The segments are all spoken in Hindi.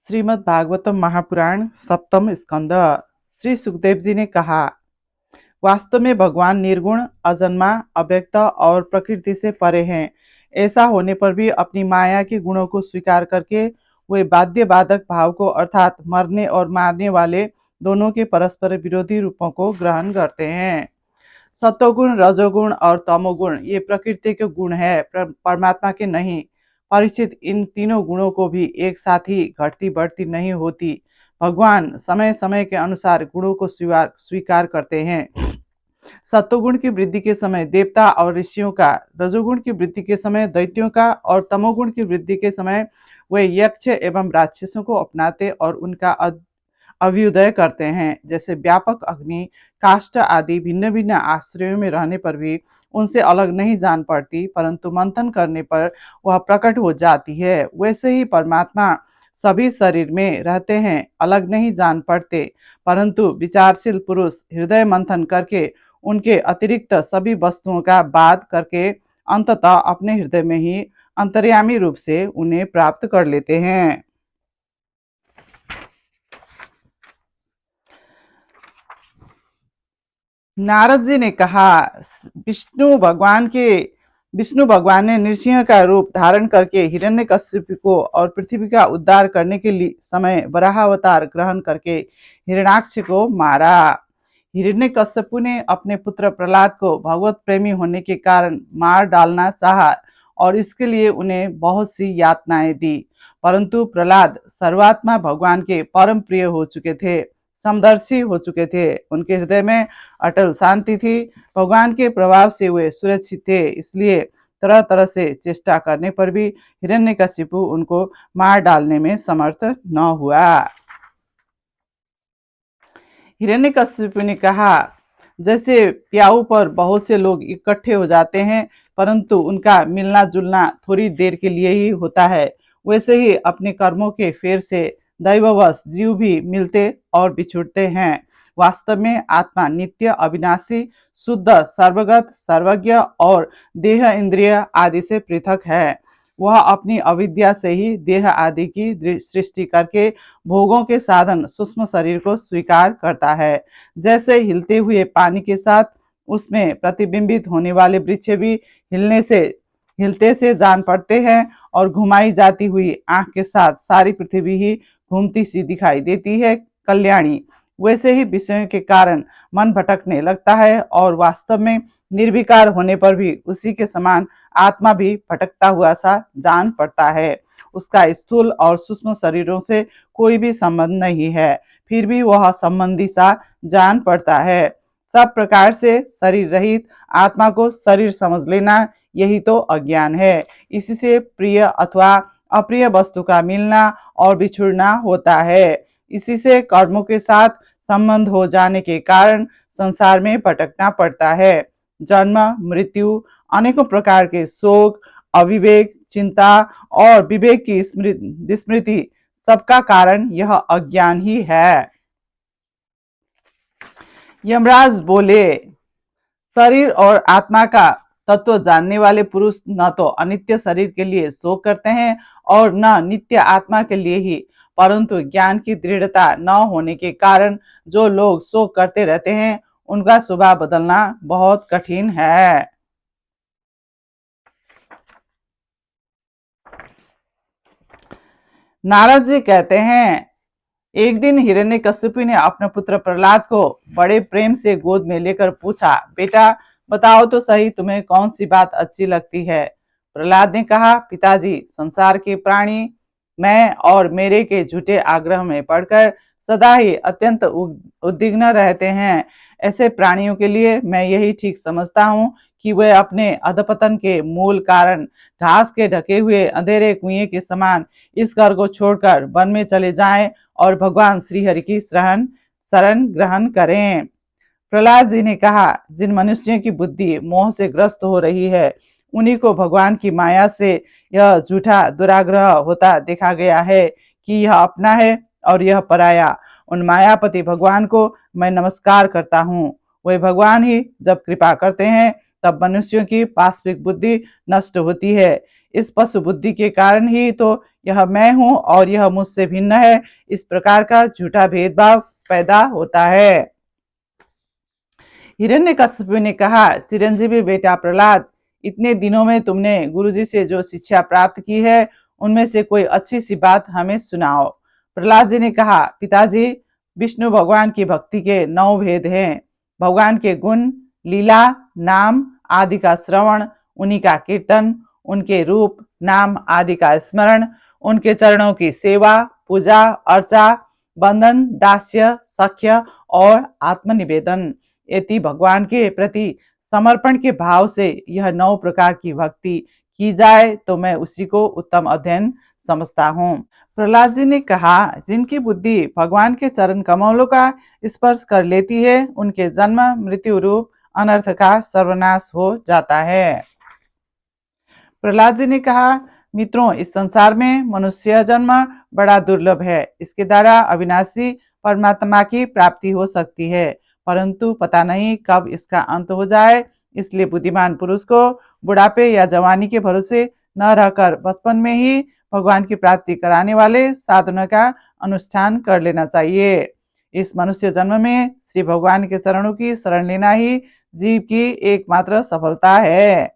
श्रीमद् भागवतम महापुराण सप्तम स्कंद। श्री सुखदेव जी ने कहा, वास्तव में भगवान निर्गुण, अजन्मा, अव्यक्त और प्रकृति से परे हैं। ऐसा होने पर भी अपनी माया के गुणों को स्वीकार करके वे बाध्य बाधक भाव को अर्थात मरने और मारने वाले दोनों के परस्पर विरोधी रूपों को ग्रहण करते हैं। सत्वगुण, रजोगुण और तमोगुण ये प्रकृति के गुण है, परमात्मा के नहीं। परीक्षित, इन तीनों गुणों को भी एक साथ ही घटती बढ़ती नहीं होती। भगवान समय समय के अनुसार गुणों को स्वीकार करते हैं। सत्वगुण की वृद्धि के समय देवता और ऋषियों का, रजोगुण की वृद्धि के समय दैत्यों का और तमोगुण की वृद्धि के समय वे यक्ष एवं राक्षसों को अपनाते और उनका अभ्युदय करते हैं। जैसे व्यापक अग्नि, काष्ठ आदि भिन्न भिन्न आश्रयों में रहने पर भी उनसे अलग नहीं जान पड़ती, परंतु मंथन करने पर वह प्रकट हो जाती है। वैसे ही परमात्मा सभी शरीर में रहते हैं, अलग नहीं जान पड़ते, परंतु विचारशील पुरुष हृदय मंथन करके उनके अतिरिक्त सभी वस्तुओं का बाध करके अंततः अपने हृदय में ही अंतर्यामी रूप से उन्हें प्राप्त कर लेते हैं। नारद जी ने कहा, विष्णु भगवान ने नृसिंह का रूप धारण करके हिरण्यकश्यप को और पृथ्वी का उद्धार करने के लिए समय वराह अवतार ग्रहण करके हिरण्याक्ष को मारा। हिरण्यकश्यप ने अपने पुत्र प्रहलाद को भगवत प्रेमी होने के कारण मार डालना चाहा और इसके लिए उन्हें बहुत सी यातनाएं दी, परंतु प्रहलाद सर्वात्मा भगवान के परम प्रिय हो चुके थे, समदर्शी हो चुके थे। उनके हृदय में अटल शांति थी। भगवान के प्रभाव से वे सुरक्षित थे, इसलिए तरह तरह से चेष्टा करने पर भी हिरण्यकशिपु उनको मार डालने में समर्थ न हुआ। हिरण्यकशिपु ने कहा, जैसे प्याऊ पर बहुत से लोग इकट्ठे हो जाते हैं, परंतु उनका मिलना जुलना थोड़ी देर के लिए ही होता है, वैसे ही अपने कर्मों के फेर से दैववश जीव भी मिलते और बिछुड़ते हैं। वास्तव में आत्मा नित्य, अविनाशी, शुद्ध, सर्वगत, सर्वज्ञ और देह, इंद्रिय आदि से पृथक है। वह अपनी अविद्या से ही देह आदि की सृष्टि करके भोगों के साधन सूक्ष्म शरीर को स्वीकार करता है। जैसे हिलते हुए पानी के साथ उसमें प्रतिबिंबित होने वाले वृक्ष भी हिलते से जान पड़ते हैं और घुमाई जाती हुई आंख के साथ सारी पृथ्वी ही घूमती सी दिखाई देती है कल्याणी, वैसे ही विषयों के कारण मन भटकने लगता है और वास्तव में निर्विकार होने पर भी उसी के समान आत्मा भी भटकता हुआ सा जान पड़ता है। उसका स्थूल और सूक्ष्म शरीरों से कोई भी संबंध नहीं है, फिर भी वह संबंधी सा जान पड़ता है। सब प्रकार से शरीर रहित आत्मा को शरीर समझ लेना, यही तो अज्ञान है। इसी से प्रिय अथवा अप्रिय वस्तु का मिलना और बिछुड़ना होता है। इसी से कर्मों के साथ संबंध हो जाने के कारण संसार में भटकना पड़ता है। जन्म, मृत्यु, अनेकों प्रकार के शोक, अविवेक, चिंता और विवेक की विस्मृति, सबका कारण यह अज्ञान ही है। यमराज बोले, शरीर और आत्मा का तत्व जानने वाले पुरुष न तो अनित्य शरीर के लिए शोक करते हैं और न नित्य आत्मा के लिए ही, परंतु ज्ञान की दृढ़ता न होने के कारण जो लोग शोक करते रहते हैं उनका स्वभाव बदलना बहुत कठिन है। नारद जी कहते हैं, एक दिन हिरण्यकशिपु ने अपने पुत्र प्रहलाद को बड़े प्रेम से गोद में लेकर पूछा, बेटा बताओ तो सही, तुम्हें कौन सी बात अच्छी लगती है। प्रहलाद ने कहा, पिताजी, संसार के प्राणी मैं और मेरे के झूठे आग्रह में पड़कर सदा ही अत्यंत उद्विग्न रहते हैं। ऐसे प्राणियों के लिए मैं यही ठीक समझता हूँ कि वे अपने अधपतन के मूल कारण घास के ढके हुए अंधेरे कुएं के समान इस घर को छोड़कर वन में चले जाएं और भगवान श्रीहरि की शरण ग्रहण करें। प्रहलाद जी ने कहा, जिन मनुष्यों की बुद्धि मोह से ग्रस्त हो रही है उन्हीं को भगवान की माया से यह झूठा दुराग्रह होता देखा गया है कि यह अपना है और यह पराया। उन मायापति भगवान को मैं नमस्कार करता हूँ। वे भगवान ही जब कृपा करते हैं तब मनुष्यों की पाशविक बुद्धि नष्ट होती है। इस पशु बुद्धि के कारण ही तो यह मैं हूँ और यह मुझसे भिन्न है, इस प्रकार का झूठा भेदभाव पैदा होता है। हिरण्यकश्यप ने कहा, चिरंजीवी बेटा प्रहलाद, इतने दिनों में तुमने गुरुजी से जो शिक्षा प्राप्त की है उनमें से कोई अच्छी सी बात हमें सुनाओ। प्रहलाद जी ने कहा, पिताजी, विष्णु भगवान की भक्ति के 9 भेद हैं। भगवान के गुण, लीला, नाम आदि का श्रवण, उन्हीं का कीर्तन, उनके रूप नाम आदि का स्मरण, उनके चरणों की सेवा, पूजा अर्चा, बंधन, दास्य, सख्य और आत्मनिवेदन। यदि भगवान के प्रति समर्पण के भाव से यह 9 प्रकार की भक्ति की जाए तो मैं उसी को उत्तम अध्ययन समझता हूँ। प्रहलाद जी ने कहा, जिनकी बुद्धि भगवान के चरण कमलों का स्पर्श कर लेती है उनके जन्म मृत्यु रूप अनर्थ का सर्वनाश हो जाता है। प्रहलाद जी ने कहा, मित्रों, इस संसार में मनुष्य जन्म बड़ा दुर्लभ है। इसके द्वारा अविनाशी परमात्मा की प्राप्ति हो सकती है, परंतु पता नहीं कब इसका अंत हो जाए। इसलिए बुद्धिमान पुरुष को बुढ़ापे या जवानी के भरोसे न रहकर बचपन में ही भगवान की प्राप्ति कराने वाले साधना का अनुष्ठान कर लेना चाहिए। इस मनुष्य जन्म में श्री भगवान के चरणों की शरण लेना ही जीव की एकमात्र सफलता है।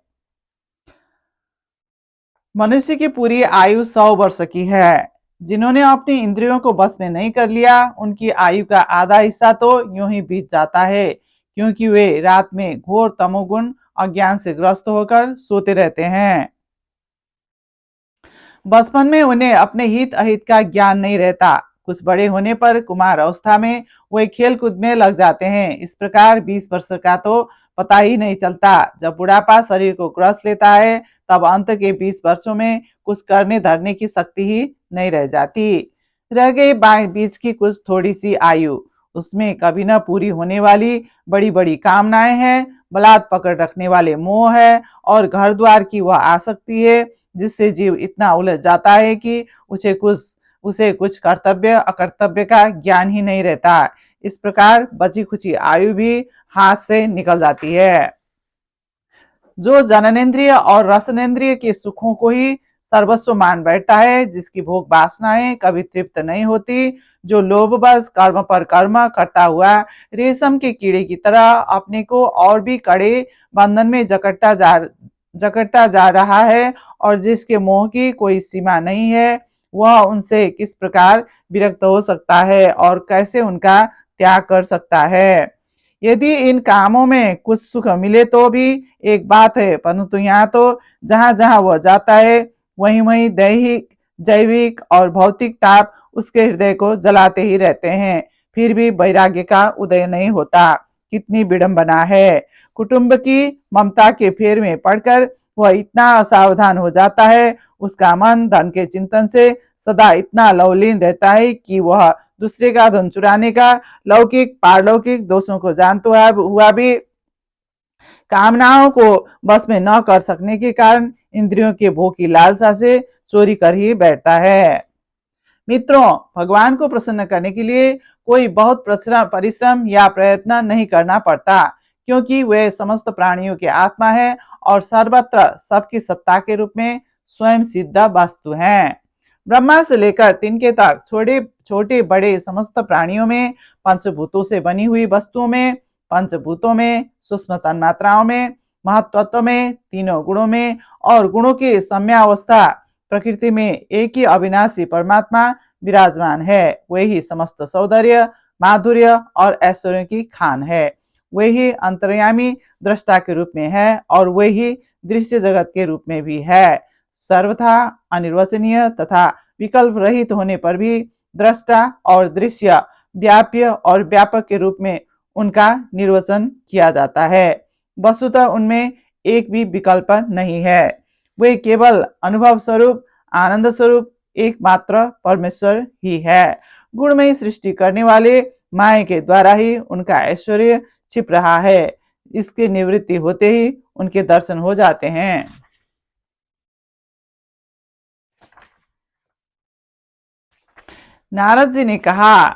मनुष्य की पूरी आयु 100 वर्ष की है। जिन्होंने अपनी इंद्रियों को बस में नहीं कर लिया उनकी आयु का आधा हिस्सा तो यूं ही बीत जाता है, क्योंकि वे रात में घोर तमोगुण अज्ञान से ग्रस्त होकर सोते रहते हैं। बचपन में उन्हें अपने हित अहित का ज्ञान नहीं रहता। कुछ बड़े होने पर कुमार अवस्था में वे खेल कूद में लग जाते हैं। इस प्रकार 20 वर्ष का तो पता ही नहीं चलता। जब बुढ़ापा शरीर को ग्रस लेता है तब अंत के 20 वर्षों में कुछ करने धरने की शक्ति ही नहीं रह जाती। रह गई बीच की कुछ थोड़ी सी आयु, उसमें कभी न पूरी होने वाली बड़ी बड़ी कामनाएं हैं, बलात् पकड़ रखने वाले मोह है और घर द्वार की वह आसक्ति है, जिससे जीव इतना उलझ जाता है कि उसे कुछ कर्तव्य अकर्तव्य का ज्ञान ही नहीं रहता। इस प्रकार बची खुची आयु भी हाथ से निकल जाती है। जो जननेन्द्रिय और रसनेन्द्रिय के सुखों को ही सर्वस्व मान बैठता है, जिसकी भोग वासनाएं कभी तृप्त नहीं होती, जो लोभवश कर्म पर कर्म करता हुआ रेशम के कीड़े की तरह अपने को और भी कड़े बंधन में जकड़ता जा रहा है और जिसके मोह की कोई सीमा नहीं है, वह उनसे किस प्रकार विरक्त हो सकता है और कैसे उनका त्याग कर सकता है। यदि इन कामों में कुछ सुख मिले तो भी एक बात है, परंतु यहाँ तो जहां जहां वह जाता है वहीं वहीं दैहिक जैविक और भौतिक ताप उसके हृदय को जलाते ही रहते हैं, फिर भी वैराग्य का उदय नहीं होता। कितनी विडंबना है। कुटुंब की ममता के फेर में पड़कर वह इतना असावधान हो जाता है, उसका मन धन के चिंतन से सदा इतना लवलीन रहता है कि वह दूसरे का धन चुराने का लौकिक पारलौकिक दोषों को जानता हुआ भी कामनाओं को बस में न कर सकने के कारण इंद्रियों के भोग की लालसा से चोरी कर ही बैठता है। मित्रों, भगवान को प्रसन्न करने के लिए कोई बहुत परिश्रम या प्रयत्न नहीं करना पड़ता, क्योंकि वे समस्त प्राणियों के आत्मा है और सर्वत्र सबकी सत्ता के रूप में स्वयं सिद्ध वस्तु हैं। ब्रह्मा से लेकर तिनके तक छोटे बड़े समस्त प्राणियों में, पंचभूतों से बनी हुई वस्तुओं में, पंचभूतों में, सूक्ष्म तन्मात्राओं में, महत्त्व में, तीनों गुणों में और गुणों की सम्यावस्था प्रकृति में एक ही अविनाशी परमात्मा विराजमान है। वे ही समस्त सौंदर्य माधुर्य और ऐश्वर्य की खान है। वे ही अंतर्यामी दृष्टा के रूप में है और वे ही दृश्य जगत के रूप में भी है। सर्वथा अनिर्वचनीय तथा विकल्प रहित होने पर भी दृष्टा और दृश्य व्याप्य और व्यापक के रूप में उनका निर्वचन किया जाता है। वस्तुतः उनमें एक भी विकल्प नहीं है। वे केवल अनुभव स्वरूप आनंद स्वरूप एकमात्र परमेश्वर ही है। गुणमयी सृष्टि करने वाले माया के द्वारा ही उनका ऐश्वर्य छिप रहा है। इसकी निवृत्ति होते ही उनके दर्शन हो जाते हैं। नारद जी ने कहा,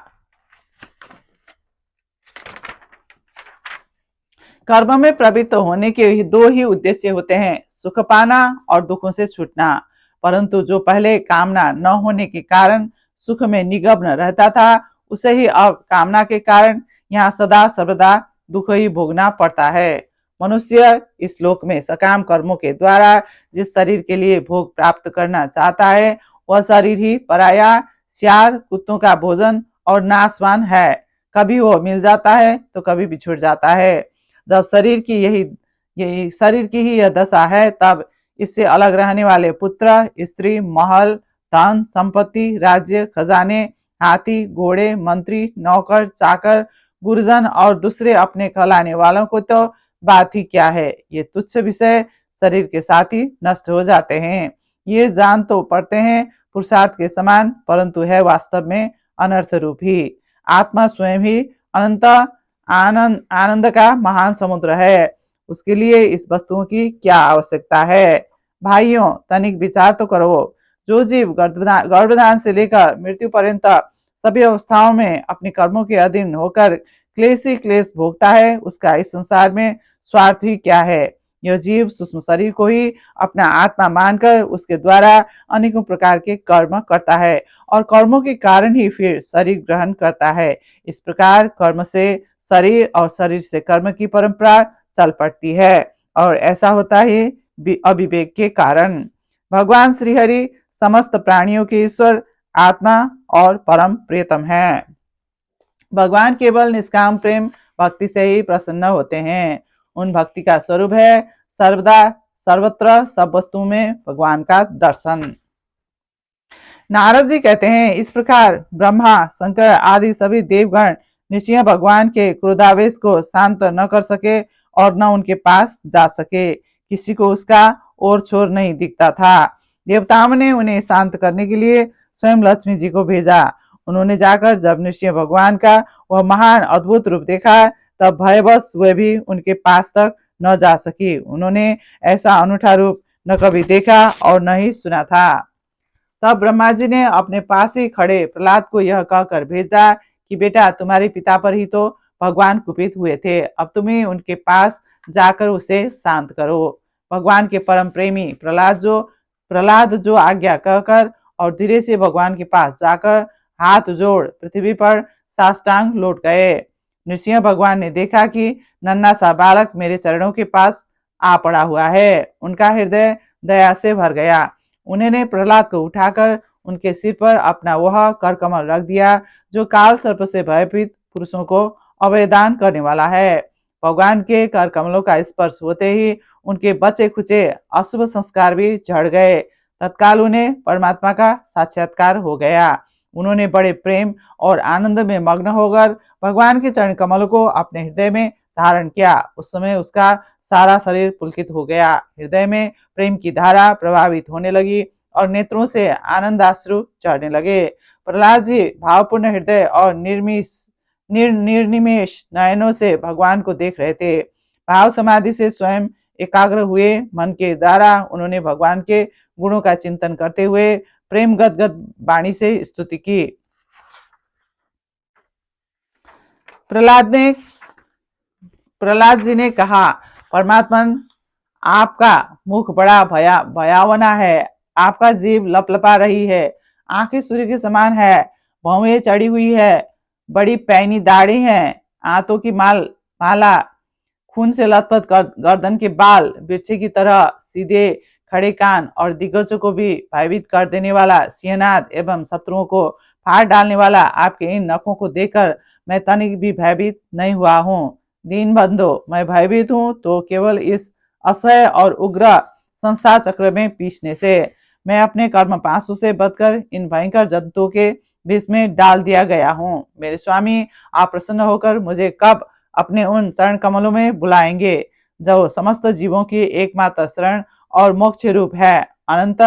कर्म में प्रवृत्त होने के दो ही उद्देश्य होते हैं, सुख पाना और दुखों से छूटना। परंतु जो पहले कामना न होने के कारण सुख में निमग्न रहता था, उसे ही अब कामना के कारण यहाँ सदा सर्वदा दुख ही भोगना पड़ता है। मनुष्य इस लोक में सकाम कर्मों के द्वारा जिस शरीर के लिए भोग प्राप्त करना चाहता है, वह शरीर ही पराया, सियार कुत्तों का भोजन और नाशवान है। कभी वो मिल जाता है तो कभी बिछुड़ जाता है। जब शरीर की ही यह दशा है, तब इससे अलग रहने वाले पुत्र, स्त्री, महल, धन संपत्ति, राज्य, खजाने, हाथी, घोड़े, मंत्री, नौकर, चाकर, गुरुजन और दूसरे अपने कहलाने वालों को तो बात ही क्या है। ये तुच्छ विषय शरीर के साथ ही नष्ट हो जाते हैं। ये जान तो पड़ते हैं पुरुषार्थ के समान, परंतु है वास्तव में अनर्थ रूप ही। आत्मा स्वयं ही अनंत आनंद का महान समुद्र है। उसके लिए इस वस्तुओं की क्या आवश्यकता है। भाइयों, तनिक विचार तो करो। जो जीव गर्भधान से लेकर मृत्यु पर्यंत सभी अवस्थाओं में अपने कर्मों के अधीन होकर क्लेश ही क्लेश भोगता है, उसका इस संसार में स्वार्थ ही क्या है। यह जीव सूक्ष्म शरीर को ही अपना आत्मा मानकर उसके द्वारा अनेकों प्रकार के कर्म करता है और कर्मों के कारण ही फिर शरीर ग्रहण करता है। इस प्रकार कर्म से शरीर और शरीर से कर्म की परंपरा चल पड़ती है और ऐसा होता है अविवेक के कारण। भगवान श्रीहरि समस्त प्राणियों के ईश्वर, आत्मा और परम प्रियतम है। भगवान केवल निष्काम प्रेम भक्ति से ही प्रसन्न होते हैं। उन भक्ति का स्वरूप है सर्वदा सर्वत्र सब वस्तुओं में भगवान का दर्शन। नारद जी कहते हैं, इस प्रकार ब्रह्मा, शंकर आदि सभी देवगण निश्चय भगवान के क्रोधावेश को शांत न कर सके और न उनके पास जा सके। किसी को उसका और छोर नहीं दिखता था। देवताओं ने उन्हें शांत करने के लिए स्वयं लक्ष्मी जी को भेजा। उन्होंने जाकर जब निश्चय भगवान का वह महान अद्भुत रूप देखा, तब भयवश वे भी उनके पास तक न जा सकी। उन्होंने ऐसा अनूठा रूप न कभी देखा और न ही सुना था। तब ब्रह्मा जी ने अपने पास ही खड़े प्रहलाद को यह कहकर भेजा कि बेटा, तुम्हारे पिता पर ही तो भगवान कुपित हुए थे, अब तुम्हें उनके पास जाकर उसे शांत करो। भगवान के परम प्रेमी प्रहलाद जो आज्ञा कहकर और धीरे से भगवान के पास जाकर हाथ जोड़ पृथ्वी पर साष्टांग लौट गए। नृसिंह भगवान ने देखा कि नन्हा सा बालक मेरे चरणों के पास आ पड़ा हुआ है। उनका हृदय दया से भर गया। उन्होंने प्रहलाद को उठाकर उनके सिर पर अपना वह कर कमल रख दिया जो काल सर्प से भयभीत पुरुषों को अभयदान करने वाला है। भगवान के कर कमलों का स्पर्श होते ही उनके बचे खुचे अशुभ संस्कार भी झड़ गए। तत्काल उन्हें परमात्मा का साक्षात्कार हो गया। उन्होंने बड़े प्रेम और आनंद में मग्न होकर भगवान के चरण कमलों को अपने हृदय में धारण किया। उस समय उसका सारा शरीर पुलकित हो गया। हृदय में प्रेम की धारा प्रभावित होने लगी और नेत्रों से आनंदाश्रु चढ़ने लगे। प्रहलाद जी भावपूर्ण हृदय और निर्निमेष नयनों से भगवान को देख रहे थे। भाव समाधि से स्वयं एकाग्र हुए मन के द्वारा उन्होंने भगवान के गुणों का चिंतन करते हुए प्रेम गदगद वाणी से स्तुति की। प्रहलाद जी ने कहा, परमात्मन, आपका मुख बड़ा भयावना है। आपका जीभ लपलपा रही है, आंखें सूर्य के समान है, भौहें चढ़ी हुई है, बड़ी पैनी दाढ़ी है, आंतों की माला, खून से लथपथ गर्दन के बाल, बिरछे की तरह सीधे खड़े कान और दिग्गजों को भी भयभीत कर देने वाला सिंहनाद एवं शत्रुओं को फाड़ डालने वाला आपके इन नखों को देखकर मैं तनिक भी भयभीत नहीं हुआ हूँ। दीन बंधो, मैं भयभीत हूँ तो केवल इस असह्य और उग्र संसार चक्र में पीछने से। मैं अपने कर्म पाशु से बचकर इन भयंकर जंतुओं के बीच में डाल दिया गया हूँ। मेरे स्वामी, आप प्रसन्न होकर मुझे कब अपने उन चरण कमलों में बुलाएंगे जो समस्त जीवों की एकमात्र शरण और मोक्ष रूप है। अनंत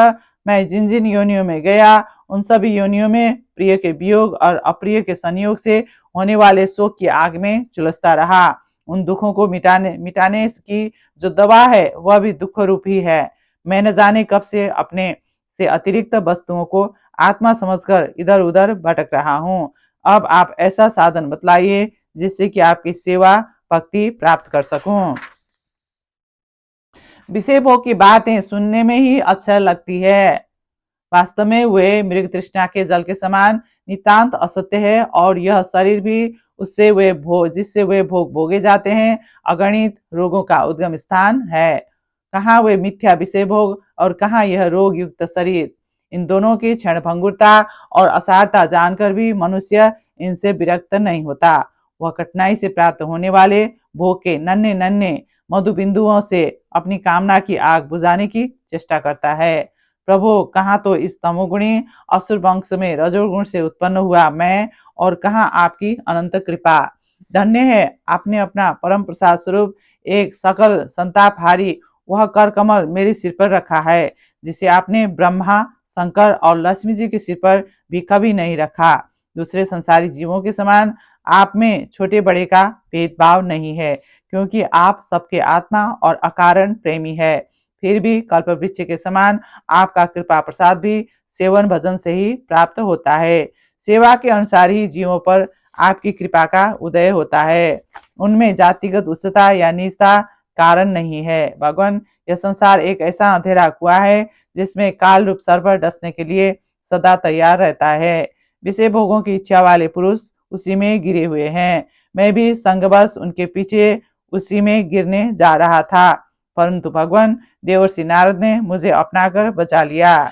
मैं जिन जिन योनियों में गया, उन सभी योनियों में प्रिय के वियोग और अप्रिय के संयोग से होने वाले शोक की आग में झुलसता रहा। उन दुखों को मिटाने की जो दवा है वह भी दुख रूप ही है। मैं न जाने कब से अपने से अतिरिक्त वस्तुओं को आत्मा समझकर इधर उधर भटक रहा हूँ। अब आप ऐसा साधन बतलाइए जिससे कि आपकी सेवा भक्ति प्राप्त कर सकूं। विषय भोग की बातें सुनने में ही अच्छा लगती है। वास्तव में वे मृग तृष्णा के जल के समान नितांत असत्य है, और यह शरीर भी उससे वे भोग जिससे वे भोग भोगे जाते हैं अगणित रोगों का उद्गम स्थान है। कहाँ वे मिथ्या विषय भोग और कहाँ यह रोग युक्त शरीर। इन दोनों की क्षणभंगुरता और असारता जानकर भी मनुष्य इनसे विरक्त नहीं होता। वह कठिनाई से प्राप्त होने वाले भोग के नन्हे नन्हे मधु बिंदुओं से अपनी कामना की आग बुझाने की चेष्टा करता है। प्रभु, कहाँ तो इस तमोगुणी असुर वंश में रजोगुण से उत्पन्न हुआ मैं, और कहाँ आपकी अनंत कृपा। धन्य है आपने अपना परम प्रसाद स्वरूप एक सकल संतापहारी वह कर कमल मेरे सिर पर रखा है, जिसे आपने ब्रह्मा, शंकर और लक्ष्मी जी के सिर पर भी कभी नहीं रखा। दूसरे संसारी जीवों के समान आप में छोटे बड़े का भेदभाव नहीं है, क्योंकि आप सबके आत्मा और अकारण प्रेमी है। फिर भी कल्प वृक्ष के समान आपका कृपा प्रसाद भी सेवन भजन से ही प्राप्त होता है। सेवा के अनुसार ही जीवों पर आपकी कृपा का उदय होता है। उनमें जातिगत उच्चता या नीचता कारण नहीं है। भगवान, यह संसार एक ऐसा अंधेरा कुआं है जिसमें काल रूप सर्प डसने के लिए सदा तैयार रहता है। विषय भोगों की इच्छा वाले पुरुष उसी में गिरे हुए हैं। मैं भी संगवश उनके पीछे उसी में गिरने जा रहा था, परंतु भगवान देवर्षि नारद ने मुझे अपनाकर बचा लिया।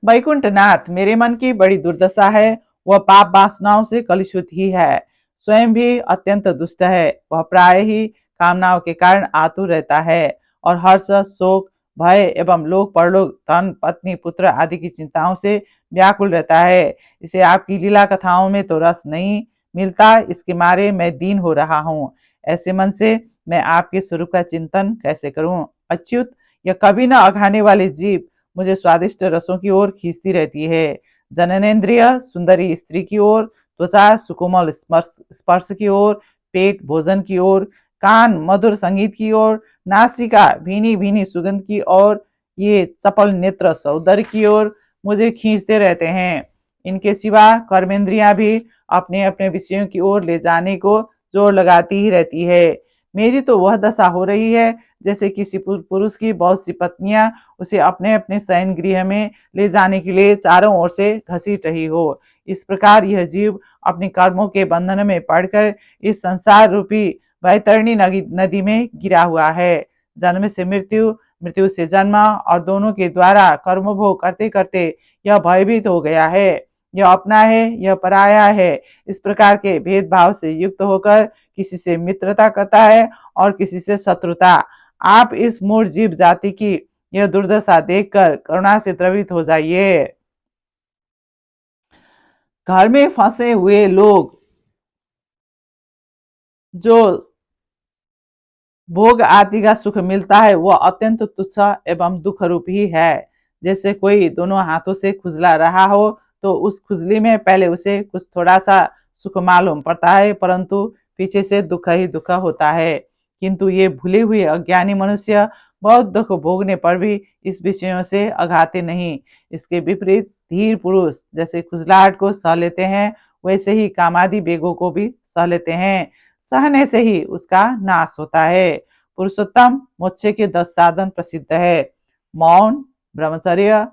वैकुंठनाथ, मेरे मन की बड़ी दुर्दशा है। वह पाप वासनाओं से कलुषित ही है, स्वयं भी अत्यंत दुष्ट है। वह प्राय ही कामनाओं के कारण आतुर रहता है और हर्ष, शोक, भय एवं लोक परलोक, धन, पत्नी, पुत्र आदि की चिंताओं से व्याकुल रहता है। इसे आपकी लीला कथाओं में तो रस नहीं मिलता, इसके मारे मैं दीन हो रहा हूँ। ऐसे मन से मैं आपके स्वरूप का चिंतन कैसे करूं? अच्युत, यह कभी न अघाने वाली जीव मुझे स्वादिष्ट रसों की ओर खींचती रहती है। जननेन्द्रिय सुंदरी स्त्री की ओर, त्वचा सुकोमल स्पर्श की ओर, पेट भोजन की ओर, कान मधुर संगीत की ओर, नासिका भीनी भीनी सुगंध की ओर, ये चपल नेत्र सौंदर्य की ओर मुझे खींचते रहते हैं। इनके सिवा कर्मेंद्रियां भी अपने अपने विषयों की ओर ले जाने को जोर लगाती ही रहती है। मेरी तो वह दशा हो रही है जैसे किसी पुरुष की बहुत सी पत्नियां उसे अपने अपने शयन गृह में ले जाने के लिए चारों ओर से घसीट रही हो। इस प्रकार यह जीव अपने कर्मों के बंधन में पड़कर इस संसार रूपी वैतरणी नदी में गिरा हुआ है। जन्म से मृत्यु, मृत्यु से जन्म, और दोनों के द्वारा कर्मभोग करते करते यह भयभीत हो गया है। यह अपना है, यह पराया है। इस प्रकार के भेदभाव से युक्त होकर किसी से मित्रता करता है और किसी से शत्रुता। आप इस मूढ़ जीव जाति की यह दुर्दशा देखकर करुणा से द्रवित हो जाइए। घर में फंसे हुए लोग जो भोग आदि का सुख मिलता है वह अत्यंत तुच्छ एवं दुख रूप ही है। जैसे कोई दोनों हाथों से खुजला रहा हो तो उस खुजली में पहले उसे कुछ थोड़ा सा सुख मालूम पड़ता है, परंतु पीछे से दुख ही दुख होता है। किंतु ये भूले हुए अज्ञानी मनुष्य बहुत दुख भोगने पर भी इस विषयों से अघाते नहीं। इसके विपरीत धीर पुरुष जैसे खुजलाहट को सह लेते हैं, वैसे ही कामादि वेगों को भी सह लेते हैं। सहने से ही उसका नाश होता है। पुरुषोत्तम मोक्ष के 10 साधन प्रसिद्ध है। मौन, ब्रह्मचर्य,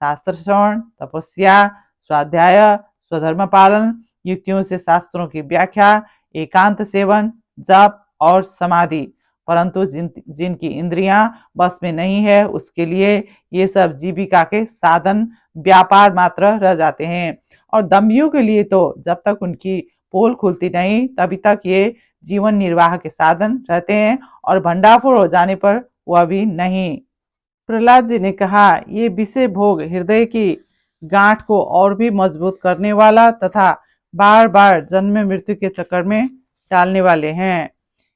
शास्त्र श्रवण, तपस्या, स्वाध्याय, स्वधर्म पालन, युक्तियों से शास्त्रों की व्याख्या, एकांत सेवन, जप और समाधि। परंतु जिनकी इंद्रियां बस में नहीं है उसके लिए ये सब जीविका के साधन व्यापार मात्र रह जाते हैं। और दम्भियों के लिए तो जब तक उनकी पोल खुलती नहीं तभी तक ये जीवन निर्वाह के साधन रहते हैं, और भंडाफोड़ हो जाने पर वह भी नहीं। प्रहलाद जी ने कहा, ये विषय भोग हृदय की गांठ को और भी मजबूत करने वाला तथा बार बार जन्म मृत्यु के चक्कर में डालने वाले हैं।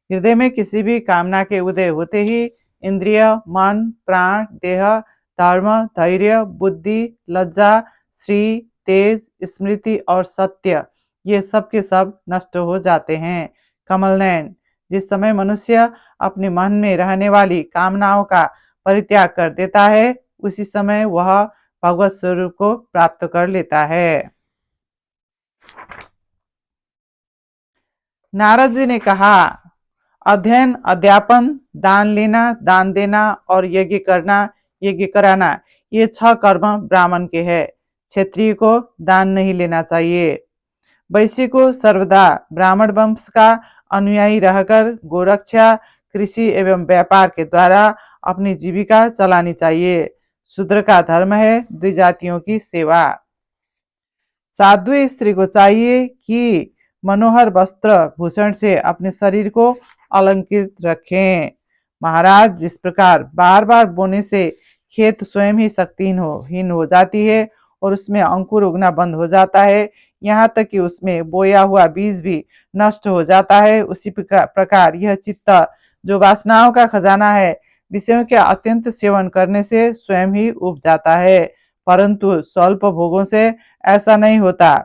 हृदय में किसी भी कामना के उदय होते ही इंद्रिय, मन, प्राण, देह, धर्म, धैर्य, बुद्धि, लज्जा, श्री, तेज, स्मृति और सत्य, ये सब के सब नष्ट हो जाते हैं। कमल नयन, जिस समय मनुष्य अपने मन में रहने वाली कामनाओं का परित्याग कर देता है उसी समय वह भगवत स्वरूप को प्राप्त कर लेता है। नारद जी ने कहा, अध्ययन, अध्यापन, दान लेना, दान देना और यज्ञ करना, यज्ञ कराना, ये 6 कर्म ब्राह्मण के हैं। क्षत्रिय को दान नहीं लेना चाहिए। वैश्य को सर्वदा ब्राह्मण वंश का अनुयायी रहकर गोरक्षा, कृषि एवं व्यापार के द्वारा अपनी जीविका चलानी चाहिए। शूद्र का धर्म है द्विजातियों की सेवा। साध्वी स्त्री को चाहिए कि मनोहर वस्त्र भूषण से अपने शरीर को अलंकृत रखें। महाराज, जिस प्रकार बार बार बोने से खेत स्वयं ही शक्तिहीन हो जाती है और उसमें अंकुर उगना बंद हो जाता है, यहाँ तक कि उसमें बोया हुआ बीज भी नष्ट हो जाता है, उसी प्रकार यह चित्त जो वासनाओं का खजाना है, विषयों के अत्यंत सेवन करने से स्वयं ही उब जाता है। परंतु स्वल्प भोगों से ऐसा नहीं होता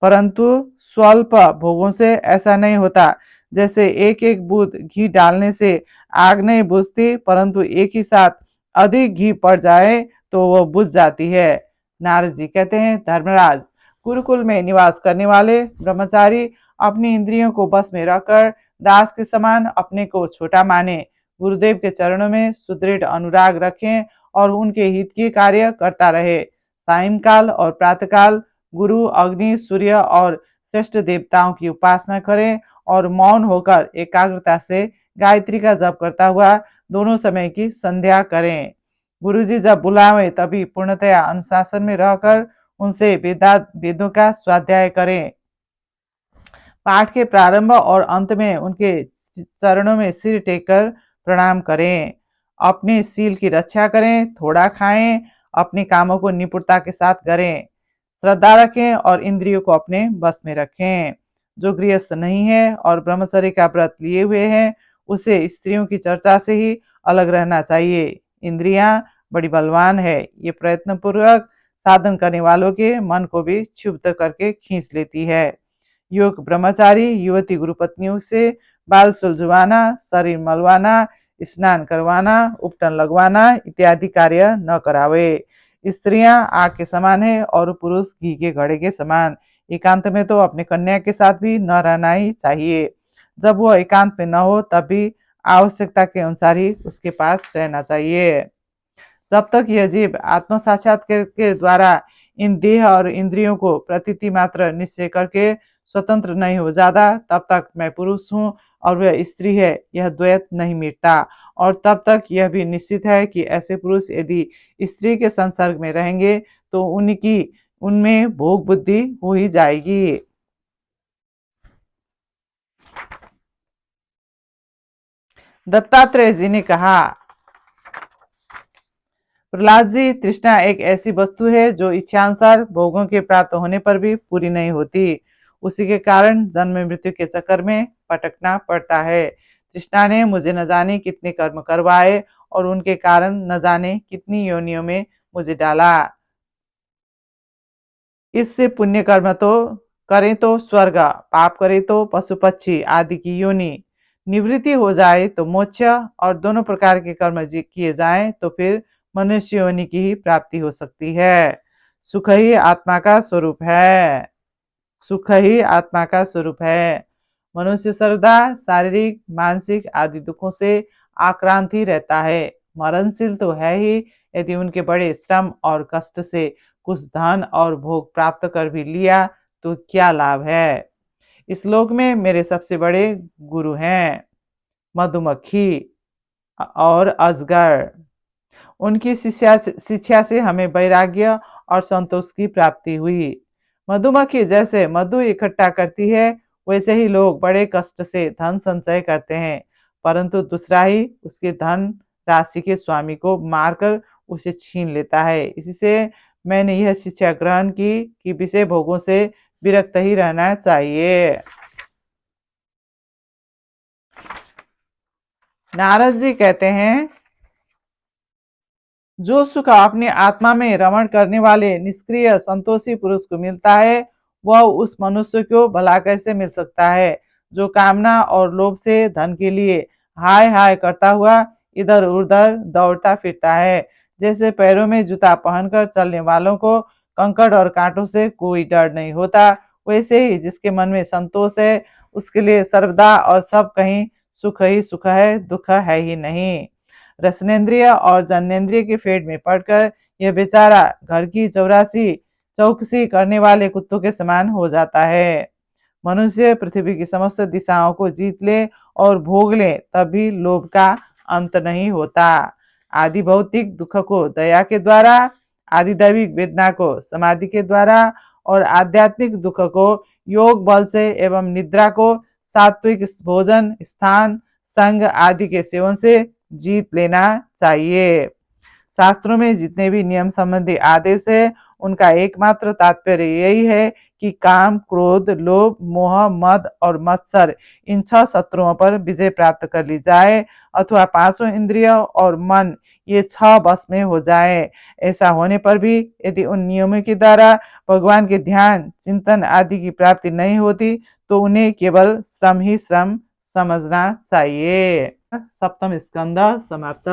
परंतु स्वल्प भोगों से ऐसा नहीं होता। जैसे एक एक बूंद घी डालने से आग नहीं बुझती, परंतु एक ही साथ अधिक घी पड़ जाए तो वह बुझ जाती है। नारद जी कहते हैं, धर्मराज, गुरुकुल में निवास करने वाले ब्रह्मचारी अपनी इंद्रियों को बस में रखकर दास के समान अपने को छोटा माने, गुरुदेव के चरणों में सुदृढ़ अनुराग रखें और उनके हित के कार्य करता रहे। सायंकाल और प्रातःकाल गुरु, अग्नि, सूर्य और श्रेष्ठ देवताओं की उपासना करें और मौन होकर एकाग्रता से गायत्री का जप करता हुआ दोनों समय की संध्या करें। गुरुजी जब बुलावे तभी पूर्णतया अनुशासन में रहकर उनसे वेदों का स्वाध्याय करें। पाठ के प्रारंभ और अंत में उनके चरणों में सिर टेककर प्रणाम करें। अपने सील की रक्षा करें, थोड़ा खाएं, अपने कामों को निपुणता के साथ करें, श्रद्धा रखें और इंद्रियों को अपने बस में रखें। जो गृहस्थ नहीं है और ब्रह्मचर्य का व्रत लिए हुए हैं, उसे स्त्रियों की चर्चा से ही अलग रहना चाहिए। इंद्रियां बड़ी बलवान है, ये प्रयत्न पूर्वक साधन करने वालों के मन को भी क्षुब्ध करके खींच लेती है। योग ब्रह्मचारी युवती गुरुपत्नियों से बाल सुलझवाना, शरीर मलवाना, स्नान करवाना, उपटन लगवाना इत्यादि कार्य न करावे। स्त्रियां आग के समान है और पुरुष घी के घड़े के समान। एकांत में तो अपने कन्या के साथ भी न रहना ही चाहिए। जब वो एकांत में न हो तब भी आवश्यकता के अनुसार ही उसके पास रहना चाहिए। जब तक यह जीव आत्म साक्षात्कार के द्वारा इन देह और इंद्रियों को प्रतीति मात्र निश्चय करके स्वतंत्र नहीं हो जाता, तब तक मैं पुरुष हूँ और वह स्त्री है, यह द्वैत नहीं मिटता। और तब तक यह भी निश्चित है कि ऐसे पुरुष यदि स्त्री के संसर्ग में रहेंगे तो उनमें भोग बुद्धि हो ही जाएगी। दत्तात्रेय जी ने कहा, प्रहलाद जी, तृष्णा एक ऐसी वस्तु है जो इच्छानुसार भोगों के प्राप्त होने पर भी पूरी नहीं होती। उसी के कारण जन्म मृत्यु के चक्कर में पटकना पड़ता है। तृष्णा ने मुझे न जाने कितने कर्म करवाए और उनके कारण न जाने कितनी योनियों में मुझे डाला। इससे पुण्य कर्म तो करें तो स्वर्ग, पाप करें तो पशु पक्षी आदि की योनि, निवृत्ति हो जाए तो मोक्ष और दोनों प्रकार के कर्म किए जाएं तो फिर मनुष्य योनि की ही प्राप्ति हो सकती है। सुख ही आत्मा का स्वरूप है। सुख ही आत्मा का स्वरूप है। मनुष्य सर्वदा शारीरिक, मानसिक आदि दुखों से आक्रांत ही रहता है। मरणशील तो है ही, यदि उनके बड़े श्रम और कष्ट से कुछ धन और भोग प्राप्त कर भी लिया तो क्या लाभ है। इस लोक में मेरे सबसे बड़े गुरु हैं मधुमक्खी और अजगर। उनकी शिक्षा से हमें वैराग्य और संतोष की प्राप्ति हुई। मधुमक्खी जैसे मधु इकट्ठा करती है, वैसे ही लोग बड़े कष्ट से धन संचय करते हैं, परंतु दूसरा ही उसके धन राशि के स्वामी को मारकर उसे छीन लेता है। इसी से मैंने यह शिक्षा ग्रहण की कि विषय भोगों से विरक्त ही रहना चाहिए। नारद जी कहते हैं, जो सुख अपने आत्मा में रमण करने वाले निष्क्रिय संतोषी पुरुष को मिलता है, वह उस मनुष्य को भला कैसे मिल सकता है जो कामना और लोभ से धन के लिए हाय हाय करता हुआ इधर उधर दौड़ता फिरता है। जैसे पैरों में जूता पहनकर चलने वालों को कंकड़ और कांटों से कोई डर नहीं होता, वैसे ही जिसके मन में संतोष है उसके लिए सर्वदा और सब कहीं सुख ही सुख है, दुख है ही नहीं। रसनेन्द्रिय और जन्नेन्द्रिय के फेट में पड़कर यह बेचारा घर की चौकसी करने वाले कुत्तों के समान हो जाता है। मनुष्य पृथ्वी की समस्त दिशाओं को जीत ले और भोग ले, तब भी लोभ का अंत नहीं होता। आदि भौतिक दुख को दया के द्वारा, आदि दैविक वेदना को समाधि के द्वारा और आध्यात्मिक दुख को योग बल से एवं निद्रा को सात्विक भोजन, स्थान, संग आदि के सेवन से जीत लेना चाहिए। शास्त्रों में जितने भी नियम संबंधी आदेश है, उनका एकमात्र तात्पर्य यही है कि काम, क्रोध, लोभ, मोह, मद और मत्सर इन 6 शत्रुओं पर विजय प्राप्त कर ली जाए, अथवा 5 इंद्रिय और मन ये 6 बस में हो जाए। ऐसा होने पर भी यदि उन नियमों के द्वारा भगवान के ध्यान, चिंतन आदि की प्राप्ति नहीं होती, तो उन्हें केवल श्रम ही श्रम समझना चाहिए। सप्तम स्कंद समाप्त।